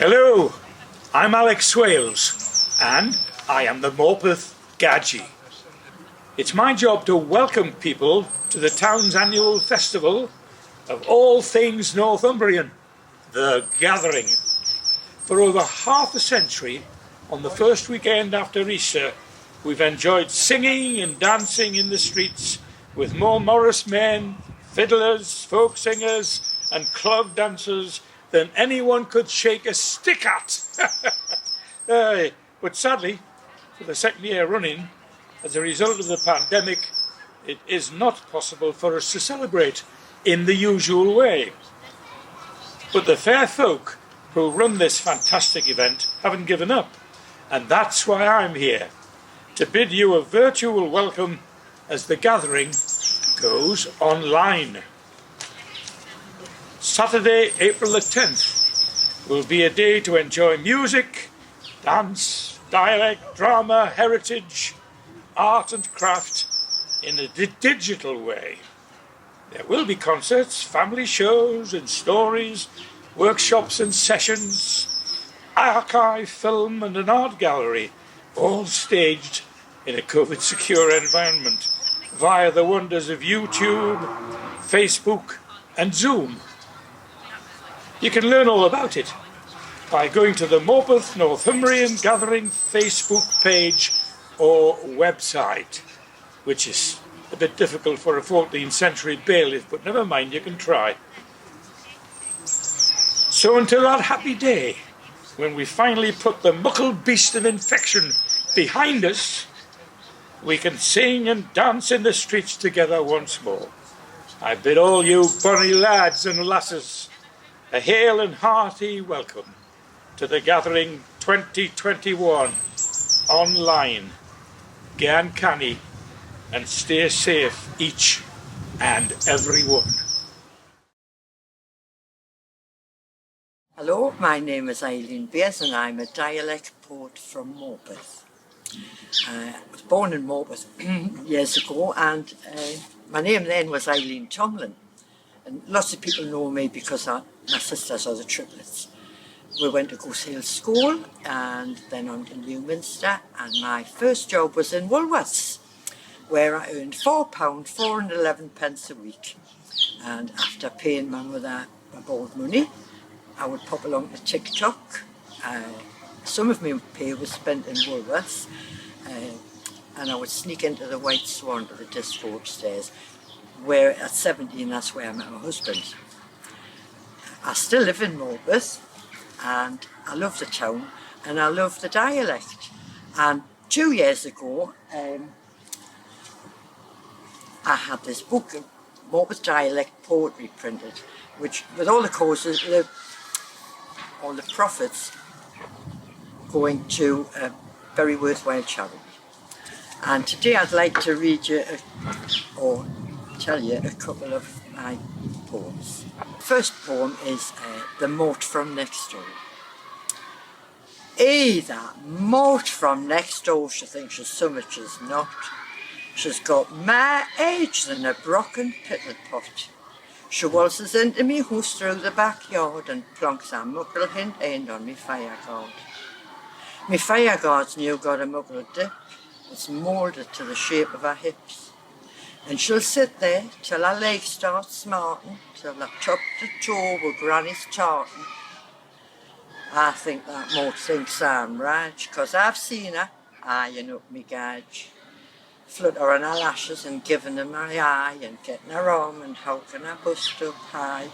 Hello, I'm Alex Swailes, and I am the Morpeth Gadgie. It's my job to welcome people to the town's annual festival of all things Northumbrian, the Gathering. For over half a century, on the first weekend after Easter, we've enjoyed singing and dancing in the streets with more Morris men, fiddlers, folk singers and clog dancers than anyone could shake a stick at. But sadly, for the second year running, as a result of the pandemic, it is not possible for us to celebrate in the usual way. But the fair folk who run this fantastic event haven't given up, and that's why I'm here, to bid you a virtual welcome as the gathering goes online. Saturday, April the 10th, will be a day to enjoy music, dance, dialect, drama, heritage, art and craft in a digital way. There will be concerts, family shows and stories, workshops and sessions, archive, film and an art gallery, all staged in a COVID-secure environment via the wonders of YouTube, Facebook and Zoom. You can learn all about it by going to the Morpeth Northumbrian Gathering Facebook page or website, which is a bit difficult for a 14th century bailiff, but never mind, you can try. So until that happy day, when we finally put the muckle beast of infection behind us, we can sing and dance in the streets together once more. I bid all you bonny lads and lasses a hail and hearty welcome to the Gathering 2021 online. Gan canny and stay safe each and every one. Hello, my name is Eileen Beers and I'm a dialect poet from Morpeth. I was born in Morpeth years ago, and my name then was Eileen Tomlin. And lots of people know me because my sisters are the triplets. We went to Swailes school and then on to Newminster, and my first job was in Woolworths, where I earned £4.11 a week. And after paying my mother my board money, I would pop along to TikTok. Some of my pay was spent in Woolworths, and I would sneak into the White Swan to the disco upstairs, where at 17 that's where I met my husband. I still live in Morpeth, and I love the town and I love the dialect. And 2 years ago I had this book, Morpeth Dialect Poetry, printed, which with all the courses, all the profits going to a very worthwhile charity. And today I'd like to read you or tell you a couple of my poems. The first poem is The Moat from Next Door. That moat from next door, she thinks she's so much as not. She's got more age than a broken pittle pot. She waltzes into me house through the backyard and plonks a muckle end on me fire guard. Me fire guard's new got a muckle dip. It's moulded to the shape of her hips. And she'll sit there till her legs start smarting, till her top to toe with granny's tartan. I think that moat thinks I'm Raj, 'cause I've seen her eyeing up me gauge, fluttering her lashes and giving her my eye, and getting her arm and hooking her bust up high.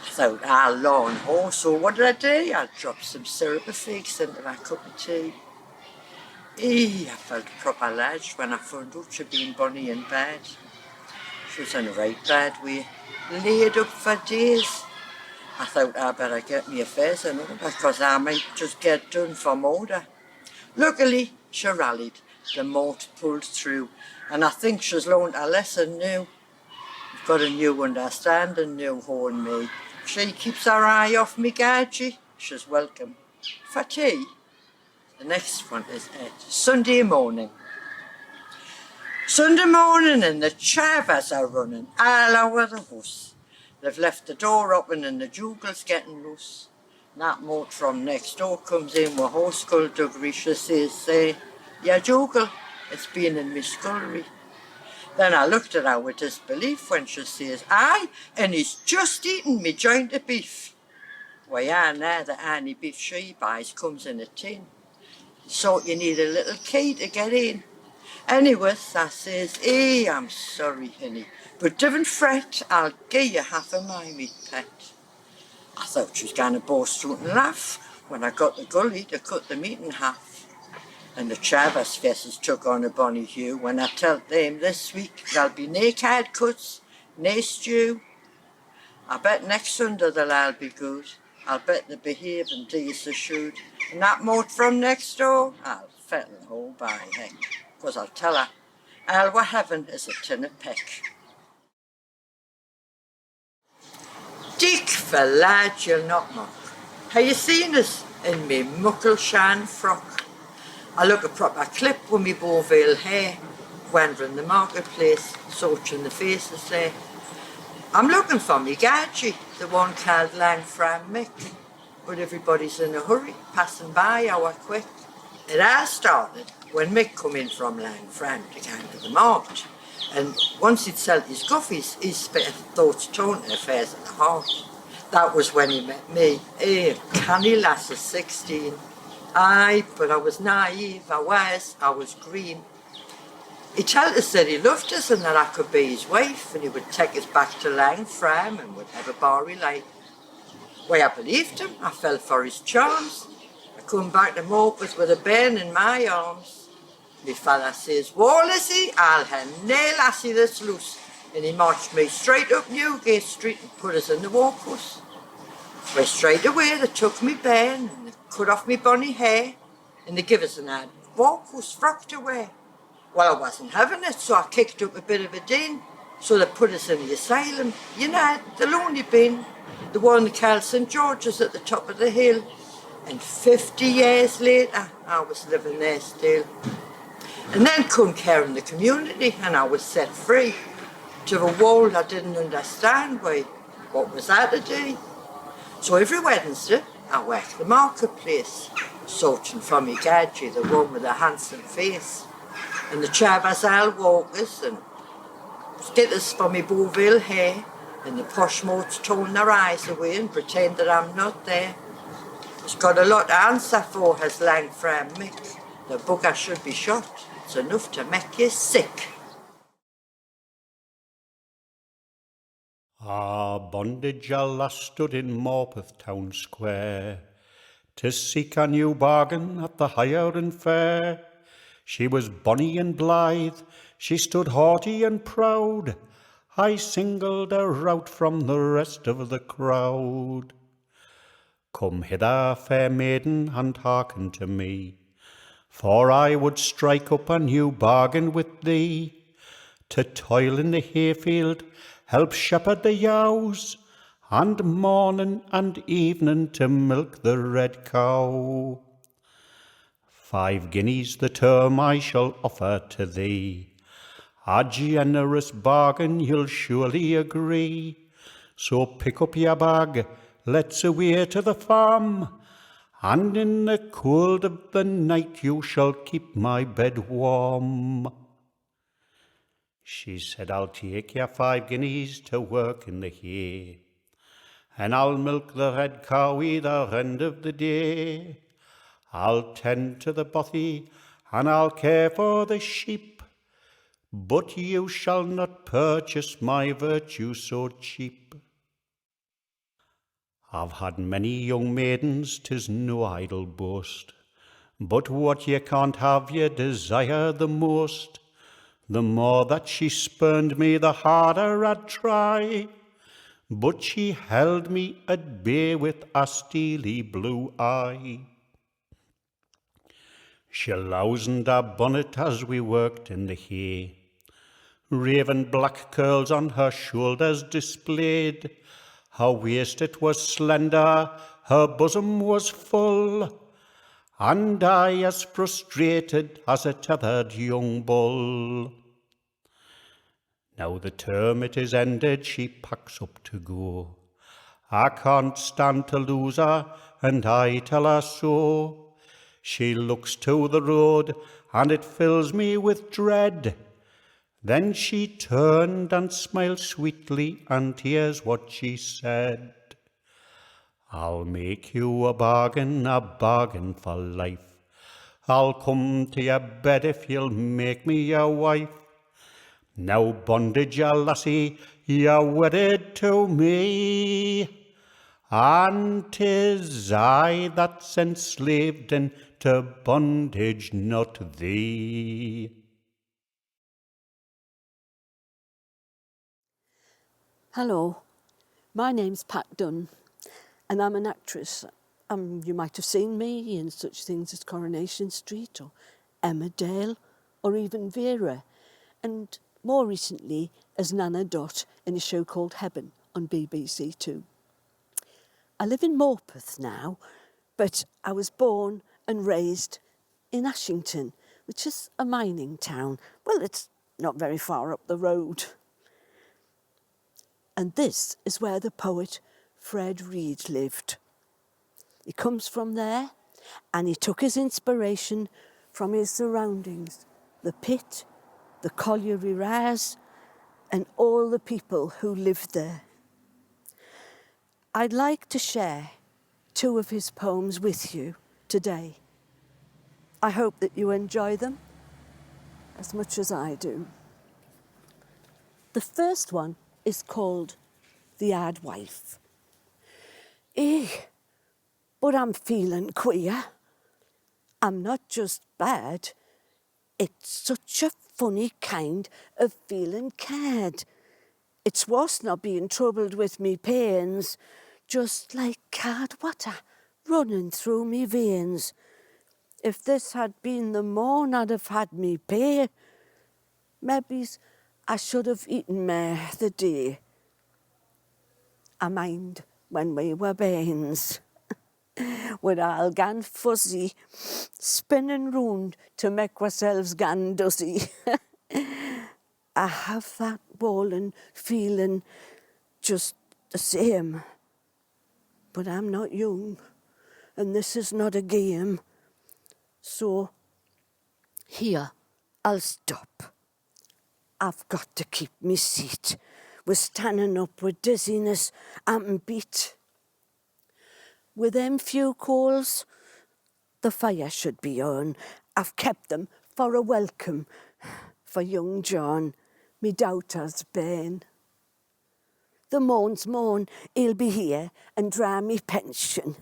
I thought, Lord, oh, so what did I do? I dropped some syrup of figs into my cup of tea. I felt proper ledge when I found out she'd been bonny in bed. She was in a right bad way, laid up for days. I thought I'd better get me affairs in order, because I might just get done for murder. Luckily, she rallied, the moat pulled through, and I think she's learned a lesson new. I've got a new understanding now on me. She keeps her eye off me gadgie, she's welcome for tea. The next one is Sunday morning. Sunday morning and the chavas are running all over the house. They've left the door open and the jugle's getting loose. That moat from next door comes in with her skullduggery. She says, yeah, Joggle, it's been in my scullery. Then I looked at her with disbelief when she says, aye, and he's just eaten me joint of beef. Well, yeah, now the only beef she buys comes in a tin. So you need a little key to get in. Anyways, I says, I'm sorry, honey, but don't fret, I'll give you half of my meat pet. I thought she was going to burst out and laugh when I got the gully to cut the meat in half. And the Chavez faces took on a bonny hue when I tell them this week there'll be nae card cuts, nae stew. I bet next Sunday they'll all be good. I'll bet they behave and do as they should. And that moat from next door, I'll fettle the whole by heck. 'Cause I'll tell her, all we're having is a tin of peck. Dick, for lad, you'll not mock. Have you seen us in me muckle shan frock? I look a proper clip with me Beauville hair, wandering the marketplace, searching the faces there. I'm looking for me gadgie, the one called Langfram Mick, but everybody's in a hurry, passing by our quick. It all started when Mick come in from Langfram to go to the market, and once he'd sold his guffies, his thoughts turned to affairs of the heart. That was when he met me, canny lass of 16. Aye, but I was naive, I was green. He told us that he loved us and that I could be his wife, and he would take us back to Langfram and would have a barry life. Well, I believed him, I fell for his charms. I come back to Morpeth with a bairn in my arms. Me fella says, "Whoa, Lissy, I'll have nae lassie that's loose." And he marched me straight up Newgate Street and put us in the walkhouse. Well, straight away they took me bairn and they cut off me bonny hair and they give us an ad walkhouse frocked away. Well, I wasn't having it, so I kicked up a bit of a din. So they put us in the asylum, you know, the lonely bin, the one called St. George's at the top of the hill. And 50 years later, I was living there still. And then come care in the community and I was set free. To the world I didn't understand why. What was that to do? So every Wednesday, I worked the marketplace, searching for me gadgie, the one with the handsome face. And the Chavez all walkers and skitters for me Beauville hair, and the posh motes turn their eyes away and pretend that I'm not there. It's got a lot to answer for, has Langfram Mick. The bugger should be shot. It's enough to make you sick. Bondage a lass stood in Morpeth town square to seek a new bargain at the Highland fair. She was bonny and blithe, she stood haughty and proud. I singled her out from the rest of the crowd. Come hither, fair maiden, and hearken to me, for I would strike up a new bargain with thee. To toil in the hayfield, help shepherd the ewes, and morning and evening to milk the red cow. 5 guineas the term I shall offer to thee. A generous bargain, you'll surely agree. So pick up your bag, let's away to the farm, and in the cold of the night you shall keep my bed warm. She said, I'll take your 5 guineas to work in the hay, and I'll milk the red cow either end of the day. I'll tend to the bothy, and I'll care for the sheep, but you shall not purchase my virtue so cheap. I've had many young maidens, 'tis no idle boast, but what ye can't have ye desire the most. The more that she spurned me, the harder I'd try, but she held me at bay with a steely blue eye. She loosened her bonnet as we worked in the hay, raven black curls on her shoulders displayed. Her waist it was slender, her bosom was full, and I as frustrated as a tethered young bull. Now the term it is ended, she packs up to go, I can't stand to lose her, and I tell her so. She looks to the road, and it fills me with dread. Then she turned and smiled sweetly, and here's what she said. I'll make you a bargain for life. I'll come to your bed if you'll make me your wife. Now bondage your lassie, you're wedded to me, and 'tis I that's enslaved into bondage, not thee. Hello, my name's Pat Dunn, and I'm an actress. You might have seen me in such things as Coronation Street or Emmerdale or even Vera, and more recently as Nana Dot in a show called Heaven on BBC Two. I live in Morpeth now, but I was born and raised in Ashington, which is a mining town. Well, it's not very far up the road. And this is where the poet Fred Reid lived. He comes from there, and he took his inspiration from his surroundings, the pit, the colliery raz, and all the people who lived there. I'd like to share 2 of his poems with you today. I hope that you enjoy them as much as I do. The first one is called The Hard Wife. But I'm feeling queer. I'm not just bad. It's such a funny kind of feeling cared. It's worse not being troubled with me pains, just like cold water running through me veins. If this had been the morn, I'd have had me pay. Maybe I should have eaten more the day. I mind when we were bairns, we'd all gone fuzzy, spinning round to make ourselves gan duzzy. I have that bawling feeling just the same. But I'm not young, and this is not a game. So, here, I'll stop. I've got to keep me seat. We're standing up with dizziness and beat. With them few coals, the fire should be on. I've kept them for a welcome for young John, me daughter's bairn. The morn's morn, he'll be here and draw me pension.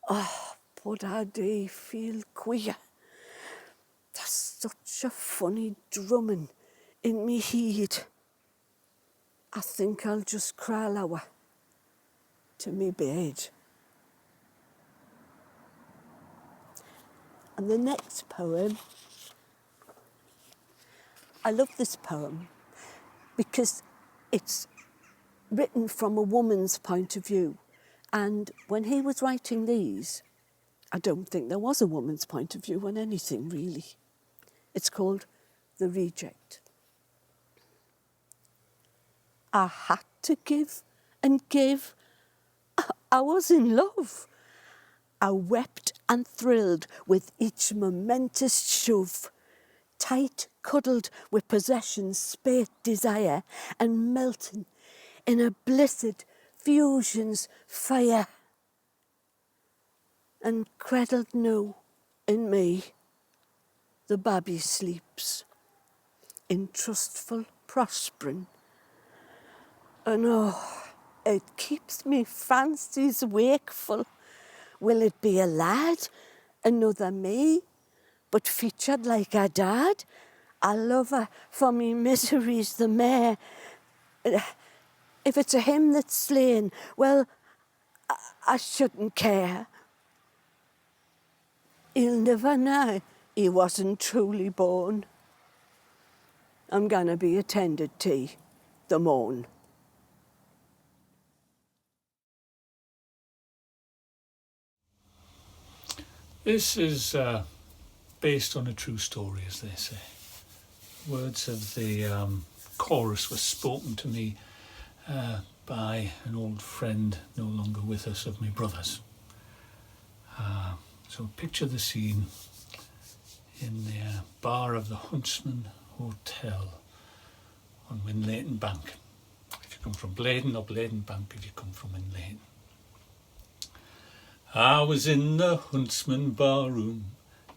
Oh, but I do feel queer. There's such a funny drumming in me head. I think I'll just crawl over to me bed. And the next poem, I love this poem because it's written from a woman's point of view. And when he was writing these, I don't think there was a woman's point of view on anything, really. It's called The Reject. I had to give and give. I was in love. I wept and thrilled with each momentous shove, tight cuddled with possession's spate desire and melting in a blissed fusion's fire. And cradled now in me, the baby sleeps in trustful prospering. And oh, it keeps me fancies wakeful. Will it be a lad, another me, but featured like a dad? I love her for me miseries the mair. If it's a him that's slain, well, I shouldn't care. He'll never know he wasn't truly born. I'm gonna be attended to the morn. This is based on a true story, as they say. Words of the chorus were spoken to me by an old friend no longer with us of my brother's. So picture the scene in the bar of the Huntsman Hotel on Winleighton Bank. If you come from Bladen, or Bladen Bank if you come from Winleighton. I was in the Huntsman bar room.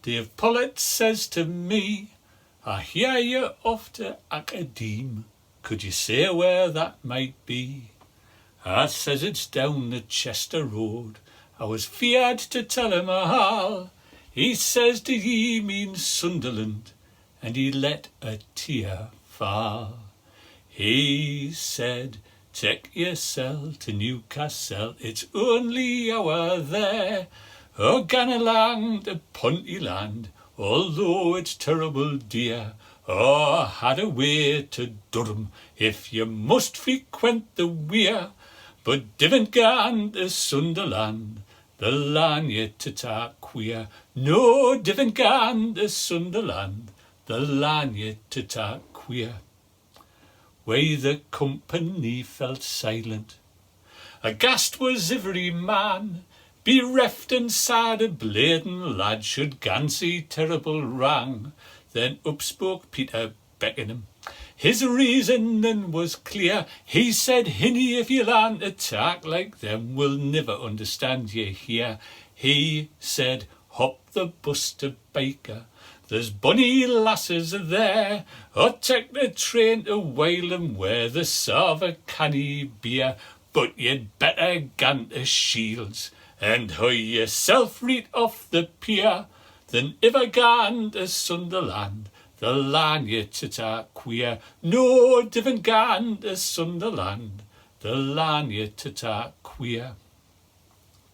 Dave Pollett says to me, I hear you off to Academe. Could you say where that might be? I says it's down the Chester Road. I was feared to tell him all. He says, do ye mean Sunderland? And he let a tear fall. He said, take yourself to Newcastle, it's only hour there. Oh, gan along to Pontyland, although it's terrible dear. Oh, had a way to Durham, if you must frequent the weir. But divn't gan to Sunderland, the land ye to talk queer. No, divn't gan to Sunderland, the land ye to talk queer. Why the company felt silent. Aghast was every man, bereft and sad a bladen lad should gansy terrible wrang. Then up spoke Peter Beckenham. His reasoning was clear. He said, Hinny, if you learn to talk like them, we'll never understand ye here. He said, hop the bus to Baker. There's bonny lasses there. Or take the train to Wylam where they serve a canny beer. But you'd better gan to Shields and hie yourself right off the pier than ever gan to Sunderland, the land ye to talk queer. No, divn't gan to Sunderland, the land ye to talk queer.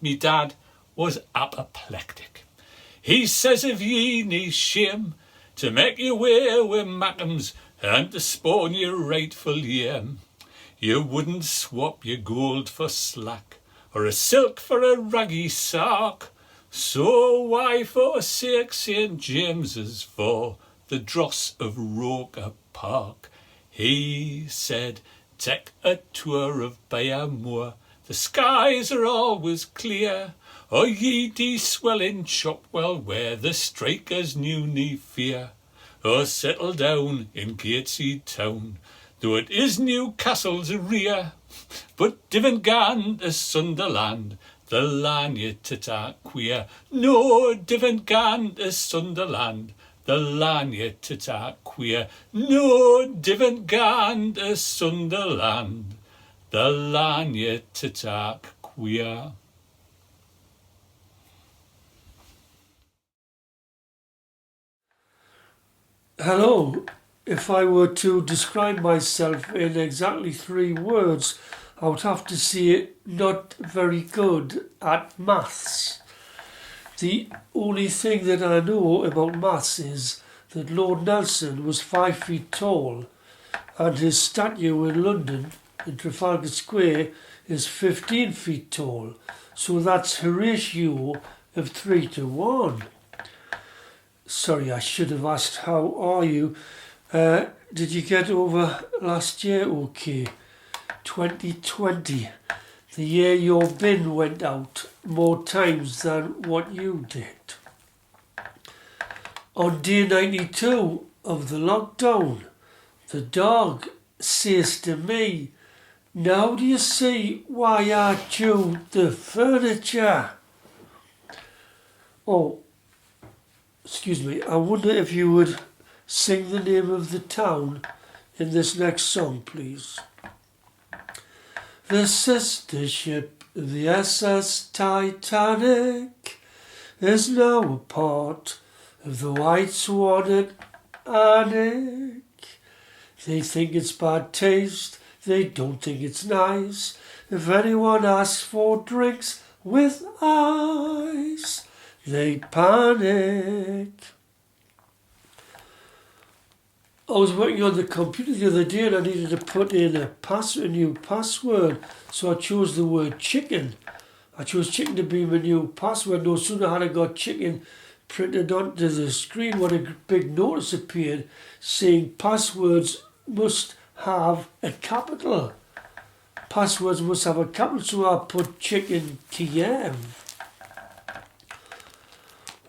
Me dad was apoplectic. He says if ye need shame to make your way with Mackems and to spawn your rightful yam, you wouldn't swap your gold for slack or a silk for a raggy sock. So why forsake St. James's for the dross of Roker Park? He said, take a tour of Bayre Moor, the skies are always clear. Or ye de swell in Chopwell where the strikers knew nae fear. Or settle down in Gateshead town, though it is Newcastle's rear. But divn't gan to Sunderland, the land ye to talk queer. No, divn't gan to Sunderland, the land ye to talk queer. No, divn't gan to Sunderland, the land ye to talk queer. Hello. If I were to describe myself in exactly 3 words, I would have to say not very good at maths. The only thing that I know about maths is that Lord Nelson was 5 feet tall and his statue in London, in Trafalgar Square, is 15 feet tall. So that's a ratio of 3 to 1. Sorry, I should have asked, how are you? Did you get over last year okay? 2020, the year your bin went out more times than what you did. On day 92 of the lockdown, the dog says to me, now do you see why I chewed the furniture? Oh, excuse me, I wonder if you would sing the name of the town in this next song, please. The sister ship, the SS Titanic, is now a part of the White Swan Atlantic. They think it's bad taste, they don't think it's nice. If anyone asks for drinks with ice, they panic. I was working on the computer the other day and I needed to put in a new password, so I chose the word chicken. I chose chicken to be my new password. No sooner had I got chicken printed onto the screen when a big notice appeared saying passwords must have a capital. passwords must have a capital, so I put chicken TM.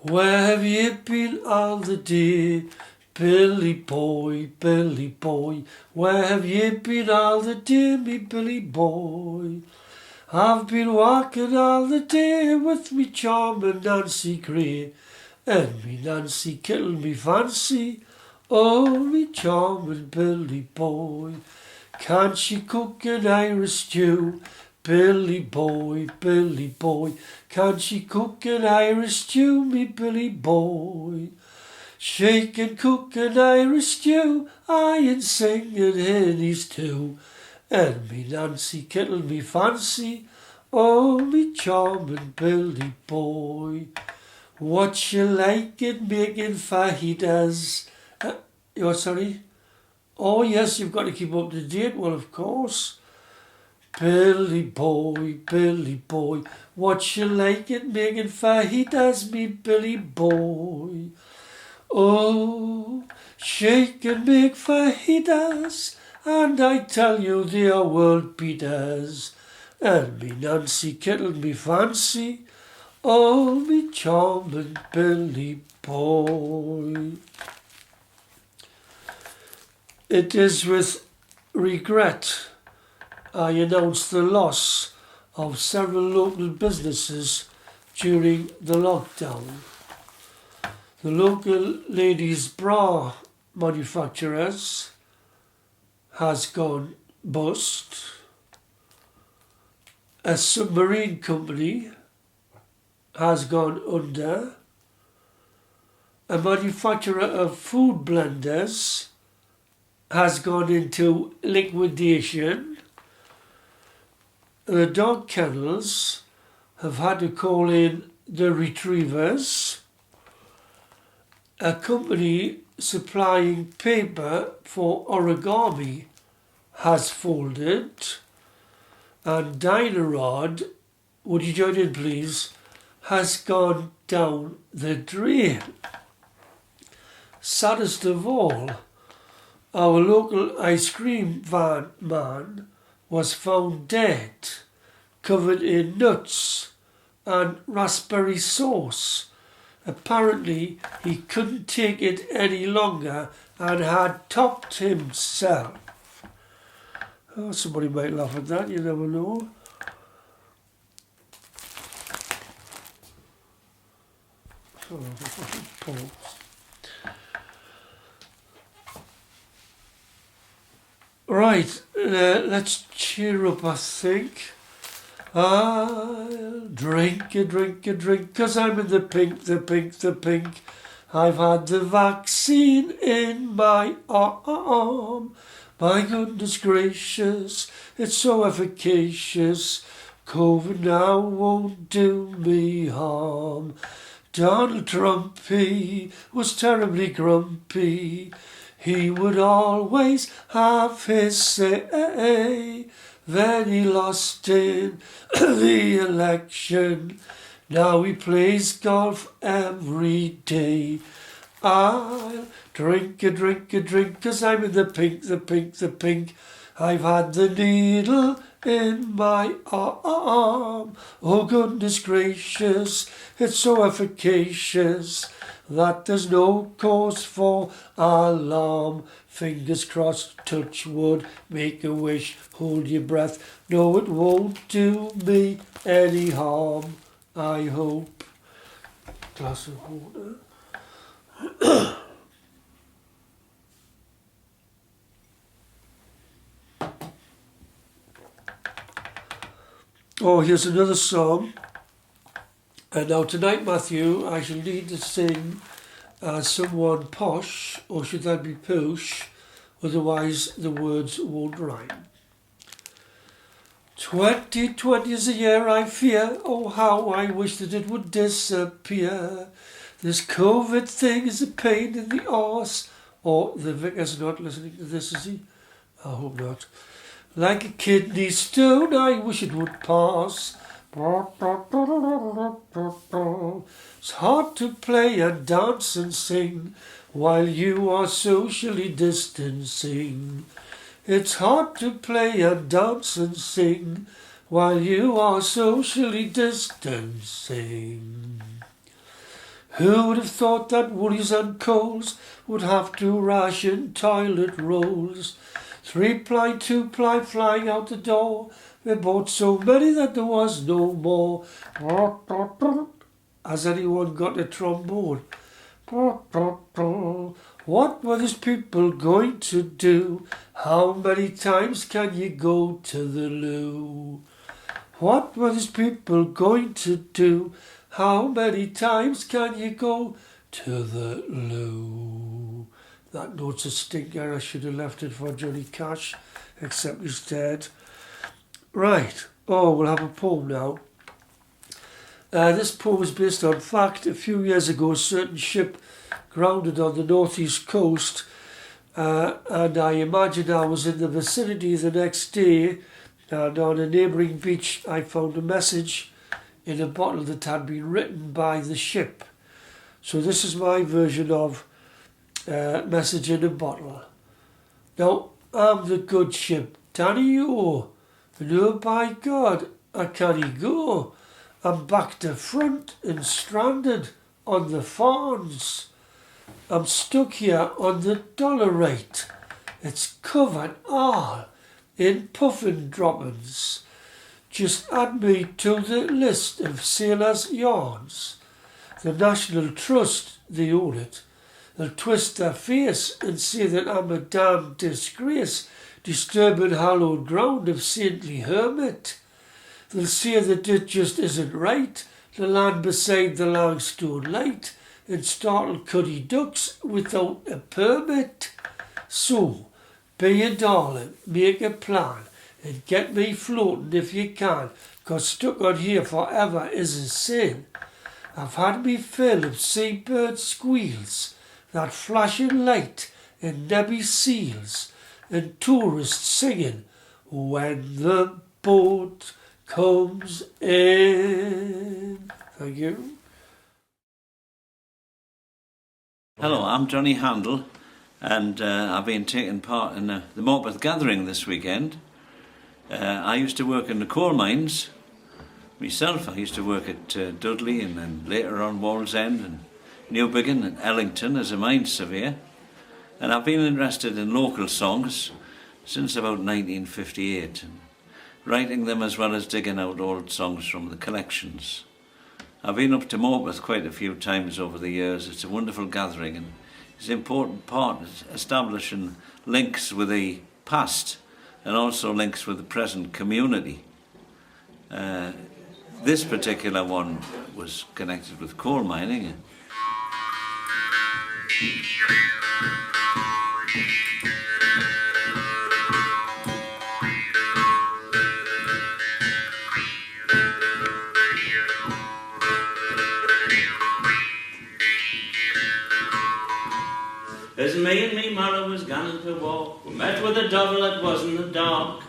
Where have you been all the day, Billy boy, Billy boy? Where have you been all the day, me Billy boy? I've been walking all the day with me charming Nancy Gray, and me Nancy kittled me fancy. Oh, me charming Billy boy. Can't she cook an Irish stew? Billy boy, Billy boy. Can't she cook an Irish stew, me Billy boy? She can cook an Irish stew, aye, and sing and hinnies too. And me Nancy kittled me fancy. Oh, me charming Billy boy. What you like at making fajitas? Oh, sorry. Oh, yes, you've got to keep up to date. Well, of course. Billy boy, Billy boy. What you like at making fajitas, me Billy boy? Oh, she can make fajitas, and I tell you they are world beaters. And me Nancy kittled me fancy. Oh, me charming Billy boy. It is with regret I announce the loss of several local businesses during the lockdown. The local ladies' bra manufacturers has gone bust. A submarine company has gone under. A manufacturer of food blenders has gone into liquidation. The dog kennels have had to call in the retrievers. A company supplying paper for origami has folded. And Dynarod, would you join in please, has gone down the drain. Saddest of all, our local ice cream van man was found dead, covered in nuts and raspberry sauce. Apparently he couldn't take it any longer and had topped himself. Oh, somebody might laugh at that, you never know. Right, let's cheer up, I think. I'll drink a drink, 'cause I'm in the pink, the pink, the pink. I've had the vaccine in my arm. My goodness gracious, it's so efficacious. COVID now won't do me harm. Donald Trump, he was terribly grumpy. He would always have his say. Then he lost in the election. Now he plays golf every day. I'll drink a drink, 'cause I'm in the pink, the pink, the pink. I've had the needle in my arm. Oh goodness gracious, it's so efficacious that there's no cause for alarm. Fingers crossed, touch wood, make a wish, hold your breath. No, it won't do me any harm, I hope. Glass of water. Oh, here's another song. And now tonight, Matthew, I shall need to sing as someone posh, or should that be poosh, otherwise the words won't rhyme. 2020 is a year I fear, oh how I wish that it would disappear. This COVID thing is a pain in the arse. Or the vicar's not listening to this, is he? I hope not. Like a kidney stone, I wish it would pass. It's hard to play and dance and sing while you are socially distancing. It's hard to play and dance and sing while you are socially distancing. Who would have thought that Woolies and Coles would have to ration toilet rolls? 3-ply, 2-ply flying out the door. They bought so many that there was no more. Has anyone got a trombone? What were these people going to do? How many times can you go to the loo? What were these people going to do? How many times can you go to the loo? That note's a stinker. I should have left it for Johnny Cash, except he's dead. Right. Oh, we'll have a poem now. This poem is based on fact. A few years ago, a certain ship grounded on the northeast coast, and I imagine I was in the vicinity the next day, and on a neighbouring beach I found a message in a bottle that had been written by the ship. So this is my version of Message in a Bottle. Now, I'm the good ship, Danny-O, and oh by God, I can't go. I'm back to front and stranded on the Farns. I'm stuck here on the dollar rate. It's covered all in puffin droppings. Just add me to the list of sailors' yarns. The National Trust, they own it. They'll twist their face and say that I'm a damned disgrace, disturbing hallowed ground of saintly hermit. They'll say that it just isn't right, the land beside the Langstone Light, and startle cuddy ducks without a permit. So, be a darling, make a plan, and get me floating if you can, 'cause stuck on here forever is a sin. I've had me fill of seabird squeals, that flashing light and nebby seals, and tourists singing, when the boat comes in. Thank you. Hello, I'm Johnny Handel, and I've been taking part in the Morpeth gathering this weekend. I used to work in the coal mines myself. I used to work at Dudley and then later on Wallsend and Newbiggin and Ellington as a mine surveyor. And I've been interested in local songs since about 1958, and writing them as well as digging out old songs from the collections. I've been up to Morpeth quite a few times over the years. It's a wonderful gathering, and it's an important part of establishing links with the past and also links with the present community. This particular one was connected with coal mining. As me and me mother was going to walk, we met with a devil that wasn't a dog.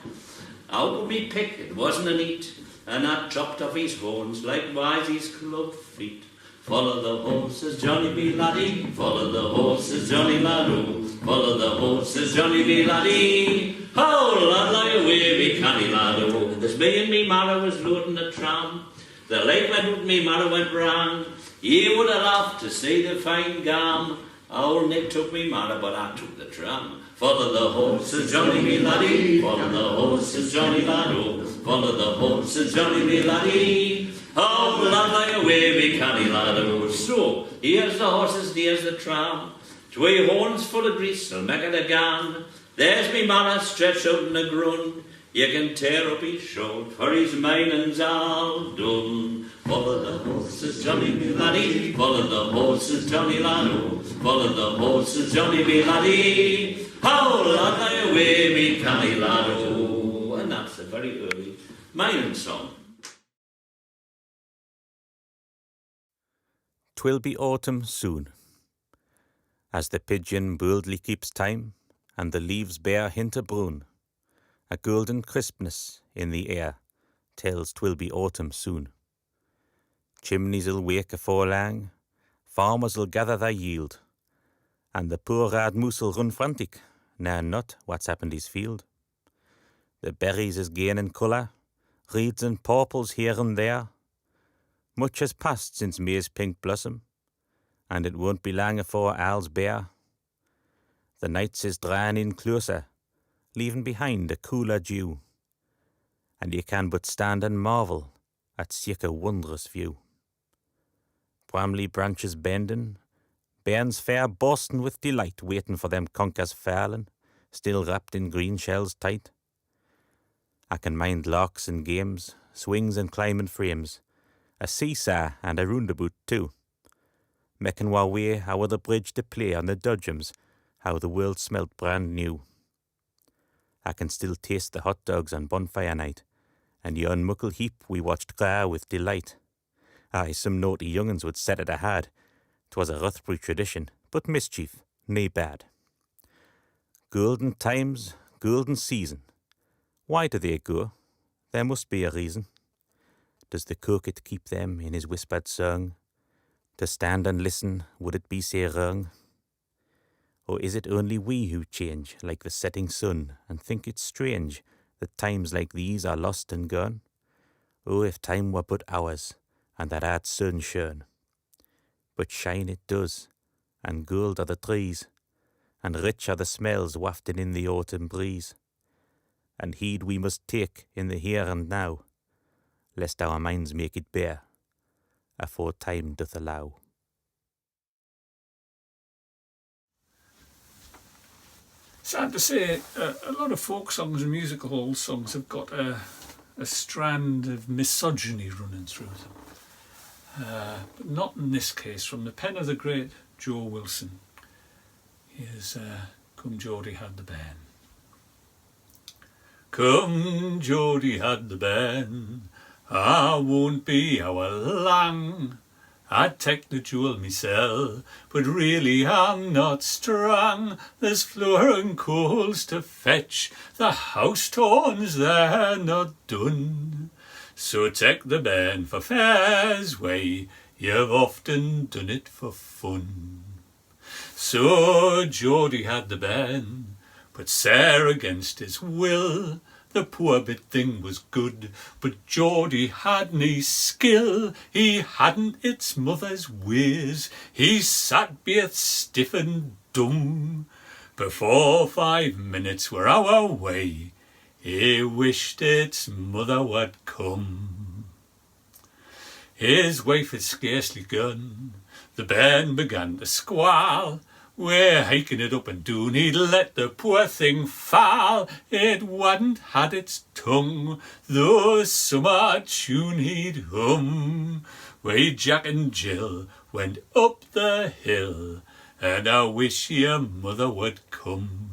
Out with me pick, it wasn't a neat, and I chopped off his horns likewise his club feet. Follow the horses, Johnny B. laddie, follow the horses, Johnny laddoo, follow the horses, Johnny B. laddie. Oh, lad, lie away, me canny laddoo. As me and me mother was loading the tram, the lake went with me mother went round. Ye would have laughed to see the fine gam. Old Nick took me mother, but I took the tram. Follow the horses, Johnny B. laddie, follow the horses, Johnny laddoo, follow the horses, Johnny B. laddie. Oh, lad, lie away, me canny laddoo. So, here's the horses, here's the tram. 2 horns full of grease, I'll make it again. There's me mother stretched out in the grun. You can tear up his shoulder, for his mining's all done. Follow the horses, Johnny B. laddie, follow the horses, Johnny laddoo, follow the horses, Johnny B. laddie. Oh, lad, lie away, me canny laddoo. And that's a very early mining song. 'Twill be autumn soon. As the pigeon boldly keeps time, and the leaves bear hint of brown, a golden crispness in the air tells 'twill be autumn soon. Chimneys'll wake afore lang, farmers'll gather their yield, and the poor rad moose'll run frantic, ne'er not what's happened his field. The berries is gain in colour, reeds and purples here and there. Much has passed since May's pink blossom, and it won't be long afore all's bare. The nights is drawing in closer, leaving behind a cooler dew, and ye can but stand and marvel at sic a wondrous view. Bramley branches bending, bairns fair bursting with delight, waiting for them conkers falling, still wrapped in green shells tight. I can mind larks and games, swings and climbing frames, a seesaw and a roundabout too, making our way over the bridge to play on the dodgems, how the world smelt brand new. I can still taste the hot dogs on bonfire night, and yon muckle heap we watched gra with delight. Aye, some naughty young'uns would set it a had. 'Twas a Rothbury tradition, but mischief, nae bad. Golden times, golden season. Why do they go? There must be a reason. Does the coquet keep them in his whispered song? To stand and listen, would it be sae wrong? Or is it only we who change, like the setting sun, and think it strange that times like these are lost and gone? Oh, if time were but ours, and that art sun shone. But shine it does, and gold are the trees, and rich are the smells wafted in the autumn breeze. And heed we must take in the here and now, lest our minds make it bare, afore time doth allow. Sad to say, a lot of folk songs and musical songs have got a strand of misogyny running through them. But not in this case. From the pen of the great Joe Wilson, here's Come Geordie Had the Bairn. Come Geordie had the bairn, I won't be our lang. I'd take the jewel mysel, but really I'm not strong. There's flour and coals to fetch, the house tones they're not done. So take the bairn for fair's way, you've often done it for fun. So Geordie had the bairn, but sair against his will. The poor bit thing was good, but Geordie had nae skill. He hadn't its mother's ways, he sat baith stiff and dumb. Before 5 minutes were our way, he wished its mother would come. His wife had scarcely gone, the bairn began to squall. We're hiking it up and down, he'd let the poor thing fall. It hadn't had its tongue, though summer tune he'd hum. Why Jack and Jill went up the hill, and I wish your mother would come.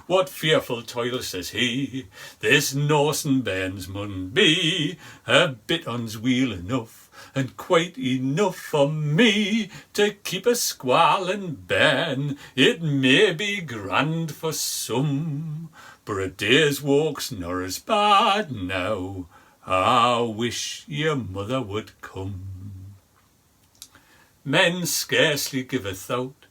What fearful toil, says he, this Norsen bairns mun be. A bit on's wheel enough, and quite enough for me to keep a squalling bairn. It may be grand for some, but a day's walk's nor as bad now. I wish your mother would come. Men scarcely give a thought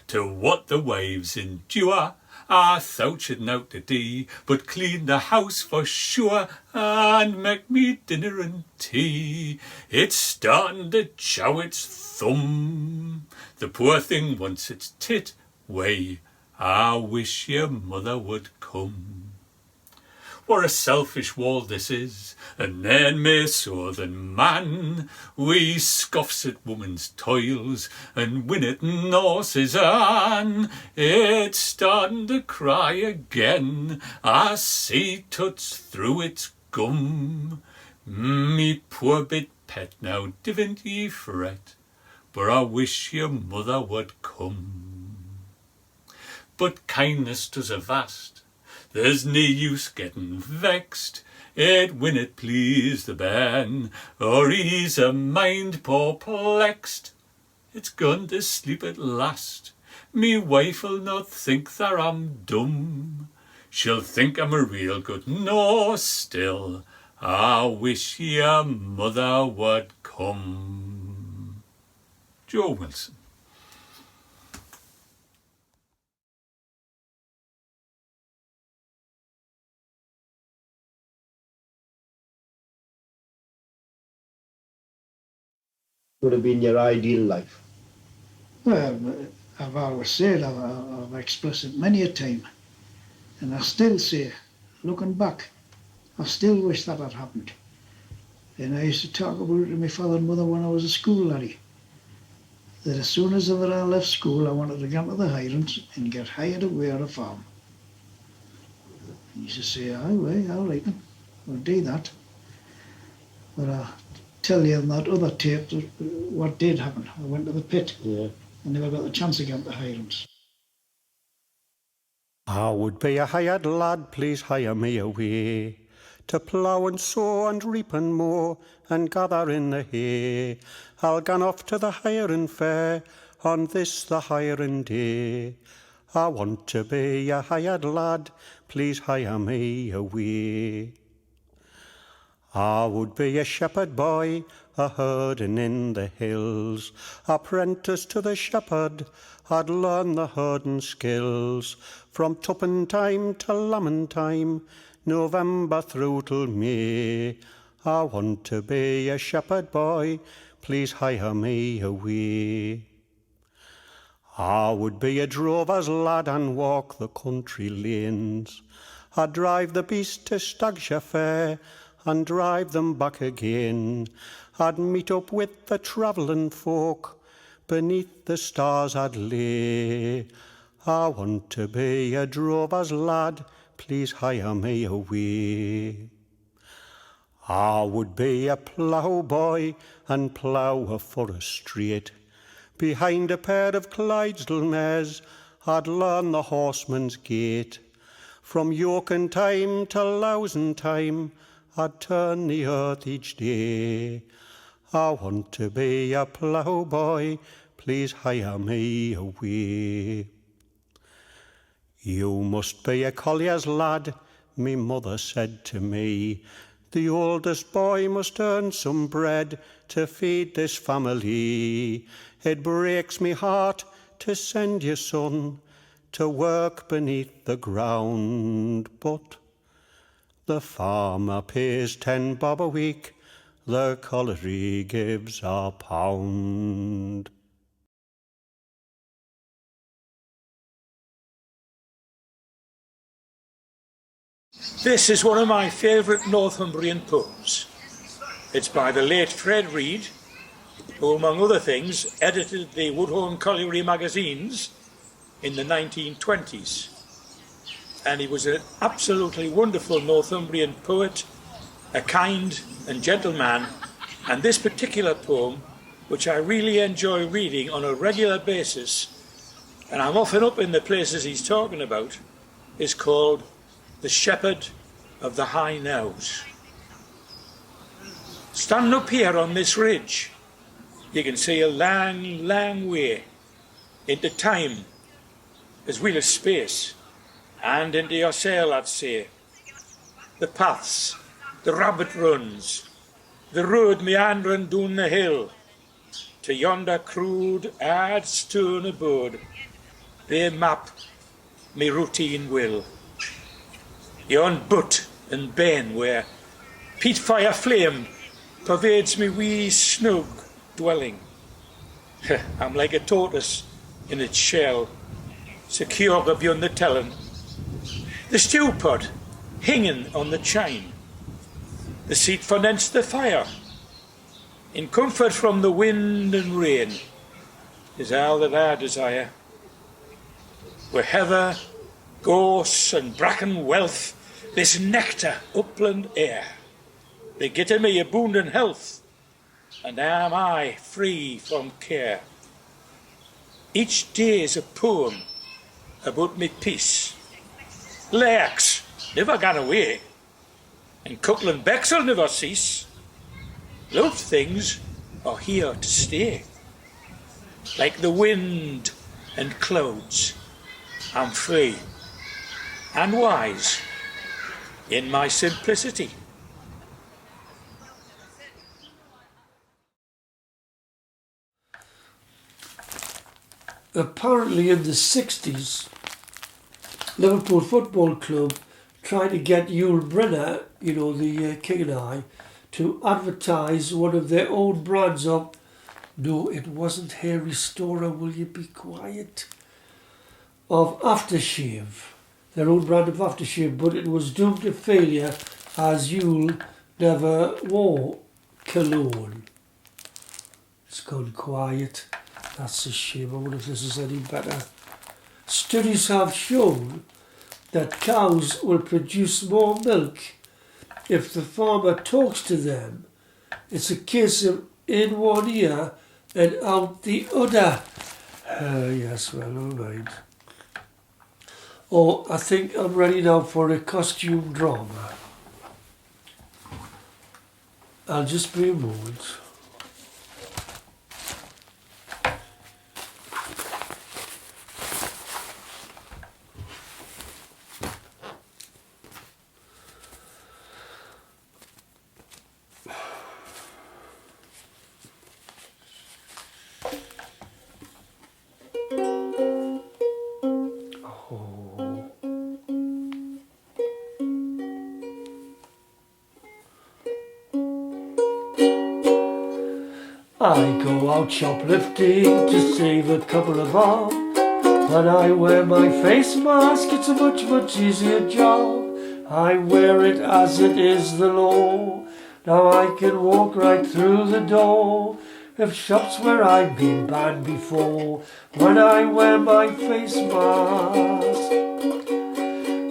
to what the wives endure. I thought she'd nowt to do but clean the house for sure, and make me dinner and tea. It's starting to chow its thumb. The poor thing wants its tit. Way, I wish your mother would come. What a selfish world this is, and none may so than man. We scoffs at woman's toils, and win it nurses on. It's starting to cry again, I see tuts through its gum. Me poor bit pet, now divn't ye fret, but I wish your mother would come. But kindness does a vast, there's nae use getting vexed. It when it please the bairn, or he's a mind perplexed. It's gone to sleep at last. Me wife'll not think that I'm dumb. She'll think I'm a real good nurse still. I wish your mother would come. Joe Wilson. would have been your ideal life? Well, I've always said, I've expressed it many a time, and I still say, looking back, I still wish that had happened. And I used to talk about it to my father and mother when I was a school laddie, that as soon as ever I left school, I wanted to get into the Highlands and get hired away on a farm. He used to say, aye, well, all right then, we'll do that. But I'll tell you on that other tape what did happen. I went to the pit. Yeah. I never got the chance to get into the Highlands. I would be a hired lad, please hire me away, to plough and sow and reap and mow and gather in the hay. I'll gan off to the hiring fair on this the hiring day. I want to be a hired lad, please hire me away. I would be a shepherd boy, a herding in the hills, apprentice to the shepherd, I'd learn the herding skills, from tuppen time to lambing time, November through till May. I want to be a shepherd boy, please hire me away. I would be a drover's lad and walk the country lanes. I'd drive the beast to Stagshire Fair and drive them back again. I'd meet up with the travelling folk, beneath the stars I'd lay. I want to be a drover's lad, please hire me away. I would be a ploughboy and plough a forest straight. Behind a pair of Clydesdale mares, I'd learn the horseman's gait. From yoking time to lousing time, I'd turn the earth each day. I want to be a ploughboy, please hire me away. You must be a collier's lad, me mother said to me. The oldest boy must earn some bread to feed this family. It breaks me heart to send your son to work beneath the ground, but the farmer pays 10 bob a week, the colliery gives a pound. This is one of my favourite Northumbrian poems. It's by the late Fred Reid, who, among other things, edited the Woodhorn Colliery magazines in the 1920s. And he was an absolutely wonderful Northumbrian poet, a kind and gentle man, and this particular poem, which I really enjoy reading on a regular basis, and I'm often up in the places he's talking about, is called The Shepherd of the High Knowes. Standing up here on this ridge, you can see a long, long way into time as well as space, and into yourself, I'd say. The paths, the rabbit runs, the road meandering down the hill, to yonder crude, hard stone abode, they map me routine will. Yon butt and ben where peat fire flame pervades me wee snug dwelling. I'm like a tortoise in its shell, secure beyond the telling. The stew pot hanging on the chine, the seat for thence the fire, in comfort from the wind and rain, is all that I desire. Where heather, gorse and bracken wealth, this nectar upland air, they get in me abundant health, and am I free from care. Each day's a poem about me peace. Larks never gone away, and Cookland Bex'll never cease. Those things are here to stay. Like the wind and clouds, I'm free and wise in my simplicity. Apparently in the 60s, Liverpool Football Club tried to get Yul Brynner, the King and I, to advertise one of their own brands of No, it wasn't Hair Restorer, will you be quiet? Of aftershave, their own brand of aftershave, but it was doomed to failure as Yule never wore cologne. It's gone quiet. That's a shame. I wonder if this is any better. Studies have shown that cows will produce more milk if the farmer talks to them. It's a case of in one ear and out the other. Yes, well, all right. Oh, I think I'm ready now for a costume drama. I'll just be a moment. I go out shoplifting to save a couple of bob. When I wear my face mask, it's a much, much easier job. I wear it as it is the law. Now I can walk right through the door of shops where I've been banned before. When I wear my face mask,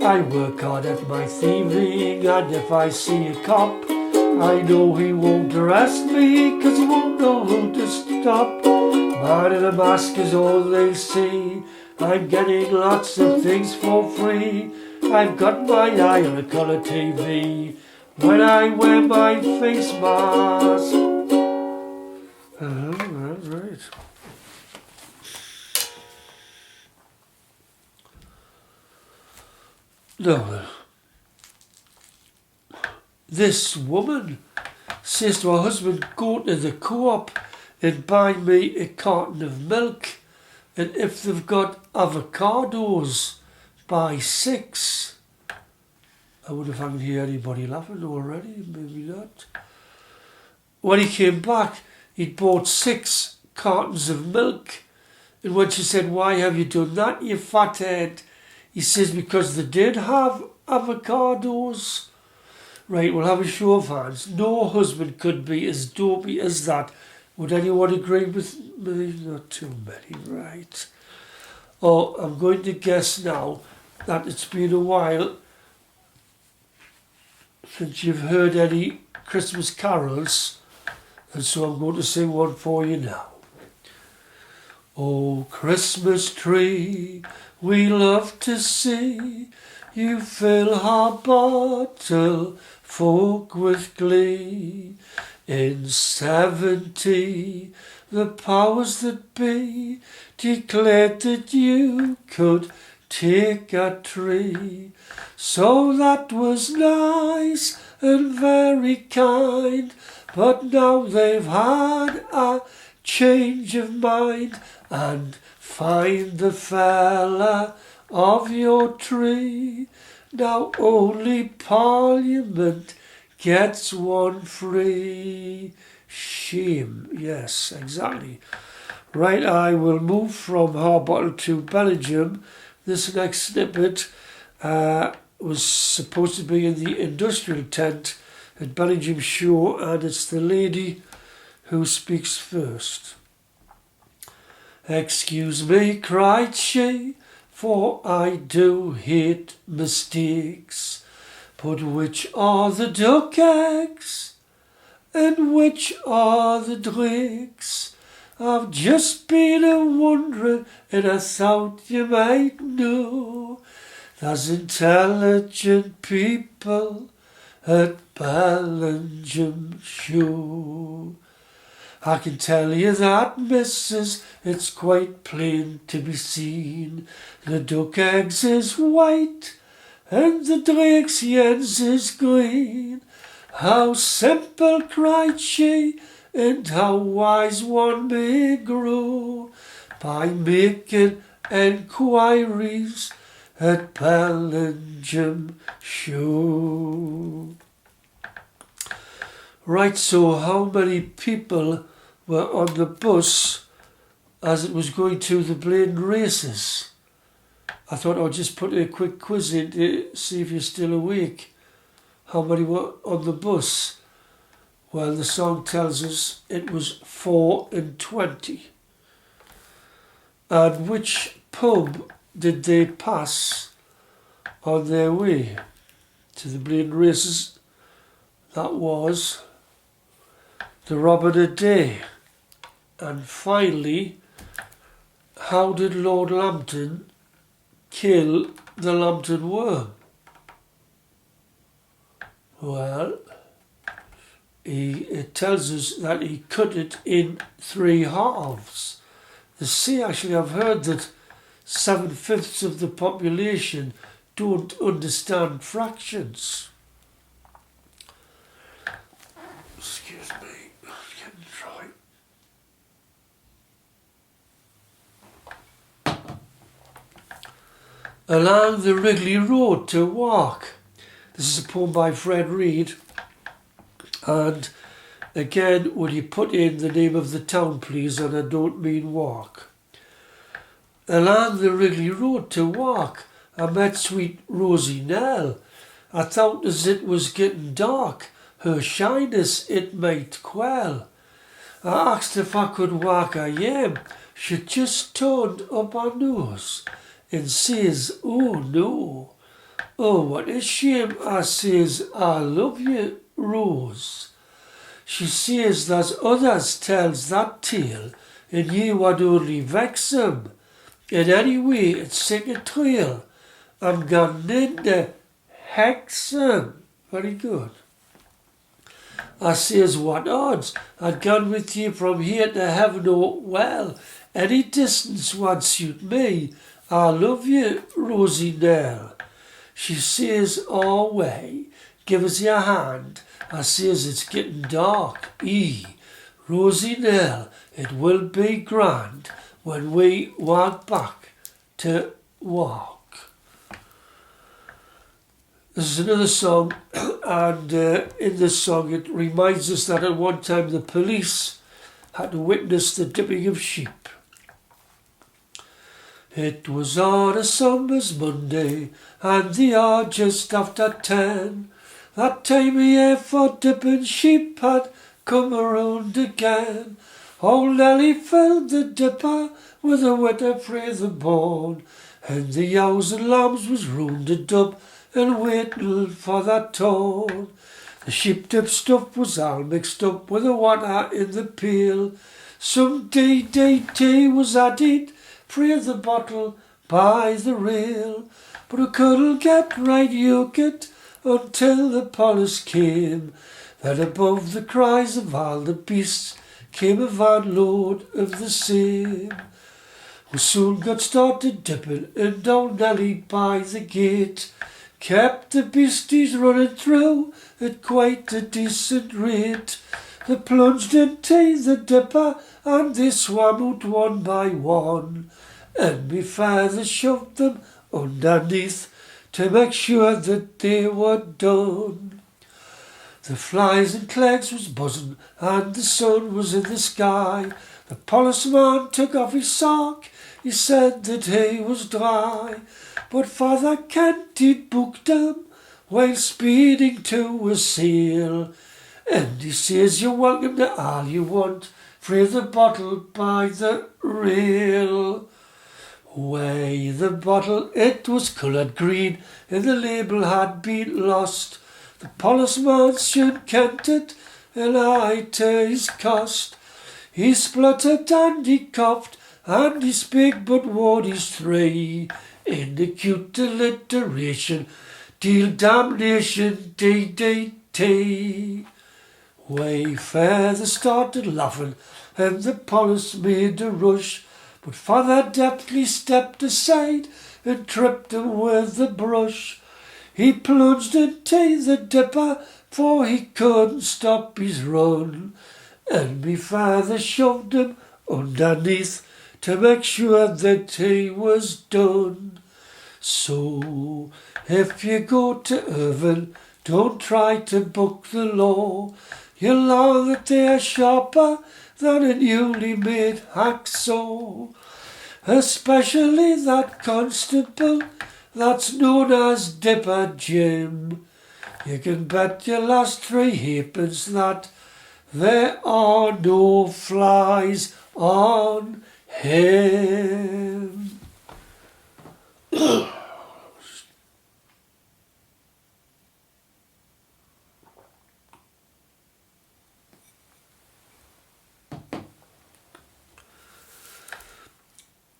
I work hard at my thieving, and if I see a cop, I know he won't arrest me, 'cause he won't know who to stop. Man in a mask is all they'll see. I'm getting lots of things for free. I've got my eye on a colour TV when I wear my face mask. Right. No. This woman says to her husband, go to the co-op and buy me a carton of milk, and if they've got avocados, buy 6. I wonder if I can hear anybody laughing already, maybe not. When he came back, he'd bought 6 cartons of milk, and when she said, why have you done that, you fathead? He says, because they did have avocados. Right, we'll have a show of hands. No husband could be as dopey as that. Would anyone agree with me? Not too many, right. Oh, I'm going to guess now that it's been a while since you've heard any Christmas carols, and so I'm going to sing one for you now. Oh, Christmas tree, we love to see you fill our bottle folk with glee. In 70, the powers that be declared that you could take a tree. So that was nice and very kind, but now they've had a change of mind and find the fella of your tree. Now only Parliament gets one free. Shame. Yes, exactly. Right, I will move from Harbottle to Bellingham. This next snippet was supposed to be in the industrial tent at Bellingham Show, and it's the lady who speaks first. Excuse me, cried she, for I do hate mistakes. But which are the duck eggs, and which are the drakes? I've just been a-wondering, and I thought you might know. There's intelligent people at Bellingham Show. I can tell you that, missus, it's quite plain to be seen. The duck eggs is white, and the drake's yens is green. How simple, cried she, and how wise one may grow by making enquiries at Bellingham Show. Right, so how many people were on the bus as it was going to the Bladen races. I thought I'd just put a quick quiz in to see if you're still awake. How many were on the bus? Well, the song tells us it was 4 and 20. And which pub did they pass on their way to the Bladen races? That was the Robin a Day. And finally, how did Lord Lambton kill the Lambton worm? Well, it tells us that he cut it in 3 halves. They say, actually, I've heard that 7/5 of the population don't understand fractions. Excuse me, I'm getting dry. Along the Wrigley Road to Walk. This is a poem by Fred Reid. And again, will you put in the name of the town, please, and I don't mean walk. Along the Wrigley Road to Walk, I met sweet Rosie Nell. I thought as it was getting dark, her shyness it might quell. I asked if I could walk her home. She just turned up her nose and says, oh no. Oh, what a shame, I says, I love you, Rose. She says there's others tells that tale, and you would only vex 'em. And anyway, it's sick a trail. I'm gone into Hexham. Very good. I says, what odds? I'd gone with you from here to heaven, oh well. Any distance would suit me. I love you, Rosie Nell. She says, oh way, give us your hand. I says, it's getting dark. Rosie Nell, it will be grand when we walk back to walk. This is another song, and in this song it reminds us that at one time the police had to witness the dipping of sheep. It was on a summer's Monday, and the hour just after 10. That time of year for dipping sheep had come around again. Old Nelly filled the dipper with a wetter frae the bone, and the ewes and lambs was rounded up and waiting for that tone. The sheep dip stuff was all mixed up with the water in the pail. Some DDT was added frae the bottle by the rail, but I couldn't get right yoked until the police came. Then above the cries of all the beasts came a van load of the same. We soon got started dipping, and down Nelly by the gate kept the beasties running through at quite a decent rate. They plunged into the dipper and they swam out one by one, and me father shoved them underneath to make sure that they were done. The flies and clags was buzzing and the sun was in the sky. The policeman took off his sock, he said that he was dry, but Father Kent he'd booked him while speeding to a sail, and he says you're welcome to all you want frae the bottle by the rail. Way the bottle it was coloured green and the label had been lost. The policeman soon kent it and I to his cost. He spluttered and he coughed and he spake but words 3 in acute alliteration, deal damnation DDT. Way father started laughing and the police made a rush, but Father deftly stepped aside and tripped him with the brush. He plunged into the dipper for he couldn't stop his run, and me father shoved him underneath to make sure that he was done. So if you go to Irvine, don't try to book the law. You'll know that they're sharper than a newly made hacksaw, especially that constable that's known as Dipper Jim. You can bet your last 3 halfpence that there are no flies on him.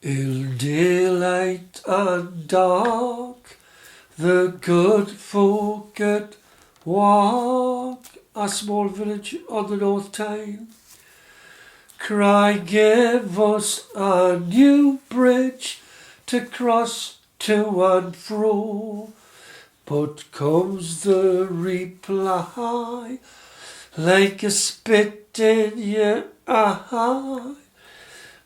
In daylight and dark, the good folk at Walk, a small village on the North Tyne, cry, give us a new bridge to cross to and fro. But comes the reply, like a spit in your eye,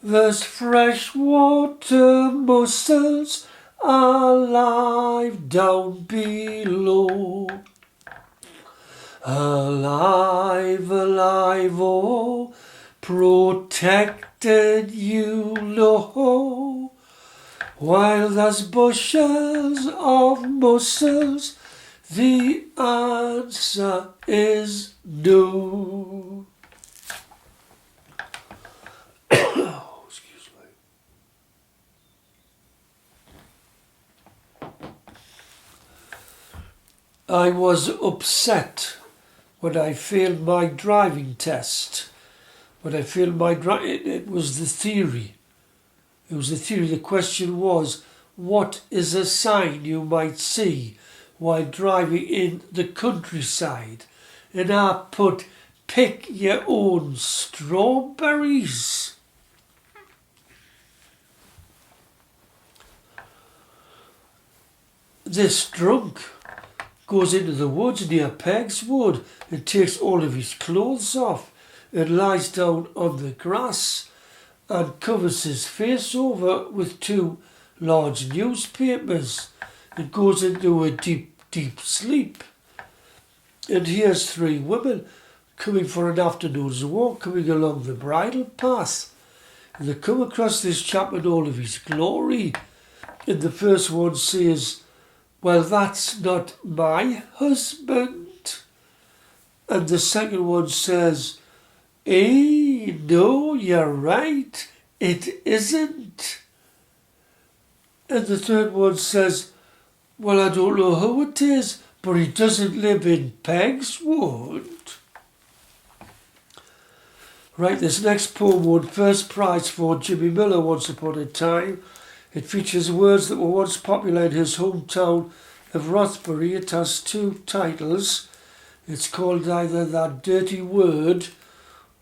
there's freshwater mussels alive down below. Alive, alive, oh, protected you know. While there's bushels of mussels, the answer is no. Excuse me. I was upset when I failed my driving test. When I failed my it was the theory. It was the theory. The question was, what is a sign you might see while driving in the countryside? And I put, pick your own strawberries. This drunk goes into the woods near Peg's Wood and takes all of his clothes off and lies down on the grass and covers his face over with 2 large newspapers and goes into a deep, deep sleep. And here's 3 women coming for an afternoon's walk, coming along the bridle path. And they come across this chap in all of his glory. And the first one says, well, that's not my husband. And the second one says, no, you're right, it isn't. And the third one says, well, I don't know who it is, but he doesn't live in Peg's Wood. Right, this next poem won first prize for Jimmy Miller once upon a time. It features words that were once popular in his hometown of Rothbury. It has 2 titles. It's called either That Dirty Word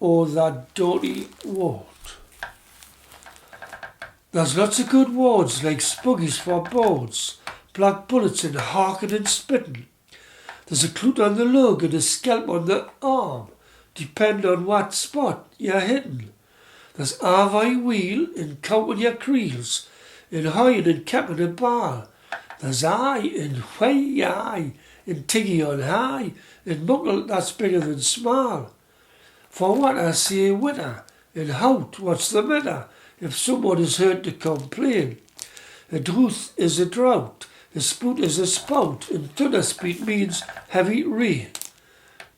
or That Dirty Word. There's lots of good words like spuggies for boards, black bullets and harking and spitting. There's a clout on the lug and a scalp on the arm, depend on what spot you're hitting. There's arvai wheel and counting your creels, and hiring and capping a bar. There's eye and way eye, and tiggy on high, and muckle that's bigger than small. For what I say winter, and hout what's the matter, if someone is heard to complain. A drouth is a drought, a spout is a spout, and thunder speed means heavy rain.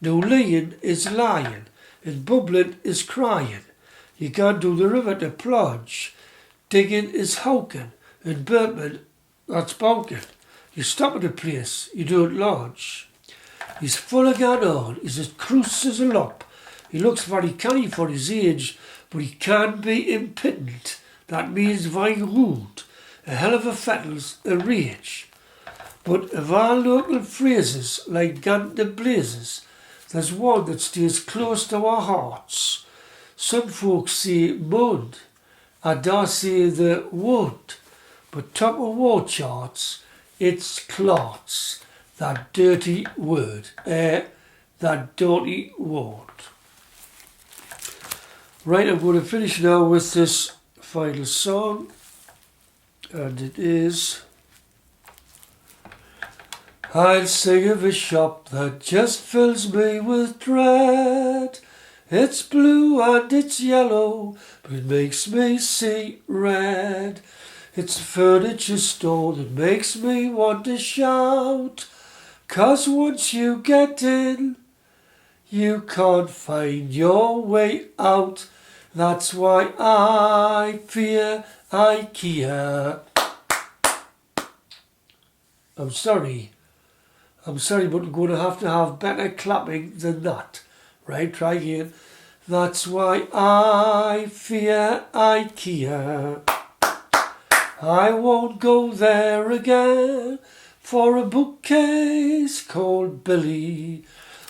No laying is lying, and bubbling is crying. You can't do the river to plunge. Digging is howking, and burping, that's bowking. You stop at a place, you don't lodge. He's full of gun on, he's as croose as a lop. He looks very canny for his age, but he can be impitent. That means very rude. A hell of a fettle's a rage. But of our local phrases, like Gant the Blazes, there's one that stays close to our hearts. Some folks say mud, I dare say the wood, but top of war charts, it's clots. That dirty word, that dirty word. Right, I'm going to finish now with this final song, and it is I'll sing of a shop that just fills me with dread. It's blue and it's yellow, but it makes me see red. It's a furniture store that makes me want to shout, 'cause once you get in, you can't find your way out. That's why I fear IKEA. I'm sorry, but I'm going to have better clapping than that. Right, try again. That's why I fear IKEA. I won't go there again for a bookcase called Billy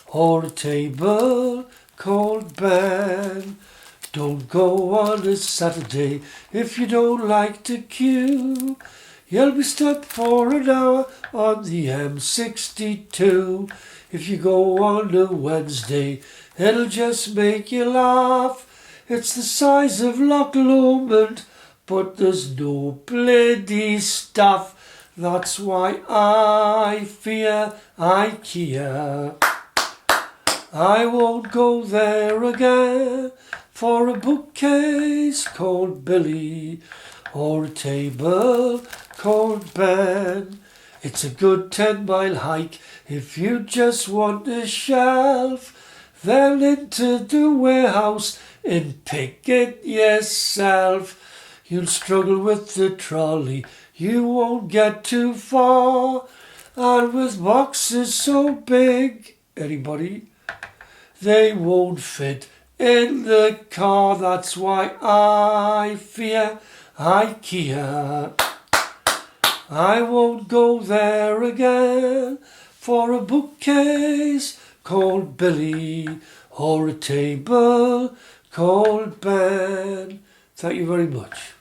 or a table called Ben. Don't go on a Saturday if you don't like to queue. You'll be stuck for an hour on the M62. If you go on a Wednesday, it'll just make you laugh. It's the size of Loch Lomond, but there's no bloody staff. That's why I fear IKEA. I won't go there again for a bookcase called Billy or a table called Ben. It's a good 10-mile hike if you just want a shelf. Then into the warehouse and pick it yourself. You'll struggle with the trolley, you won't get too far. And with boxes so big, anybody, they won't fit in the car. That's why I fear IKEA. I won't go there again for a bookcase called Billy or a table called Ben. Thank you very much.